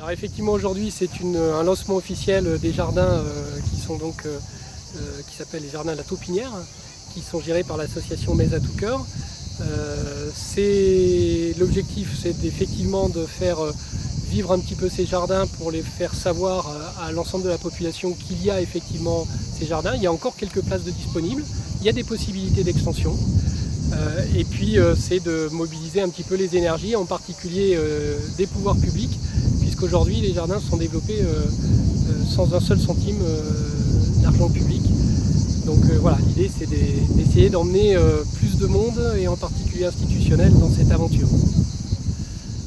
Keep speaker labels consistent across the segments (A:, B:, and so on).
A: Alors effectivement aujourd'hui c'est un lancement officiel des jardins qui s'appellent les jardins La Taupinière, qui sont gérés par l'association Metz à tout cœur. L'objectif c'est effectivement de faire vivre un petit peu ces jardins pour les faire savoir à l'ensemble de la population qu'il y a effectivement ces jardins. Il y a encore quelques places de disponibles, il y a des possibilités d'extension. Et puis c'est de mobiliser un petit peu les énergies, en particulier des pouvoirs publics, puisqu'aujourd'hui les jardins sont développés sans un seul centime d'argent public. Donc voilà, l'idée c'est d'essayer d'emmener plus de monde, et en particulier institutionnel, dans cette aventure.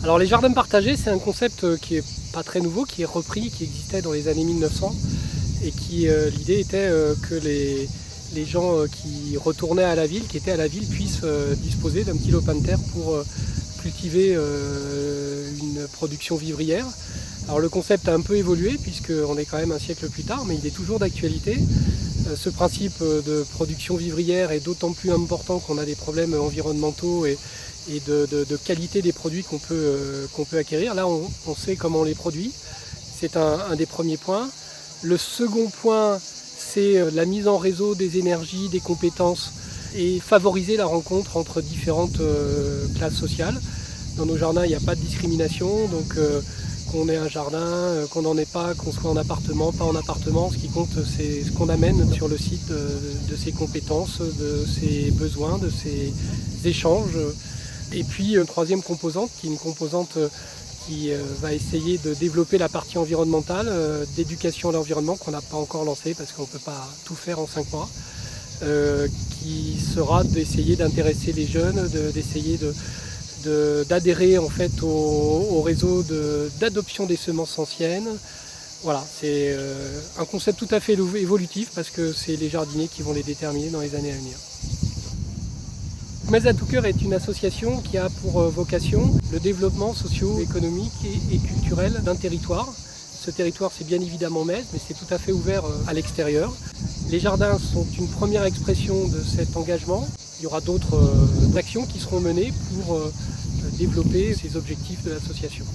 A: Alors les jardins partagés, c'est un concept qui n'est pas très nouveau, qui est repris, qui existait dans les années 1900, et l'idée était que les gens qui retournaient à la ville, qui étaient à la ville, puissent disposer d'un petit lopin de terre pour cultiver une production vivrière. Alors le concept a un peu évolué puisqu'on est quand même un siècle plus tard, mais il est toujours d'actualité. Ce principe de production vivrière est d'autant plus important qu'on a des problèmes environnementaux et de qualité des produits qu'on peut acquérir. Là on sait comment on les produit, c'est un des premiers points. Le second point, c'est la mise en réseau des énergies, des compétences, et favoriser la rencontre entre différentes classes sociales. Dans nos jardins, il n'y a pas de discrimination, donc qu'on ait un jardin, qu'on n'en ait pas, qu'on soit en appartement, pas en appartement, ce qui compte c'est ce qu'on amène sur le site de ses compétences, de ses besoins, de ses échanges. Et puis une troisième composante, qui est une composante qui va essayer de développer la partie environnementale, d'éducation à l'environnement, qu'on n'a pas encore lancée parce qu'on ne peut pas tout faire en 5 mois, qui sera d'essayer d'intéresser les jeunes, d'essayer d'adhérer en fait au réseau d'adoption des semences anciennes. Voilà, c'est un concept tout à fait évolutif parce que c'est les jardiniers qui vont les déterminer dans les années à venir. Metz à tout cœur est une association qui a pour vocation le développement socio-économique et culturel d'un territoire. Ce territoire, c'est bien évidemment Metz, mais c'est tout à fait ouvert à l'extérieur. Les jardins sont une première expression de cet engagement. Il y aura d'autres actions qui seront menées pour développer ces objectifs de l'association.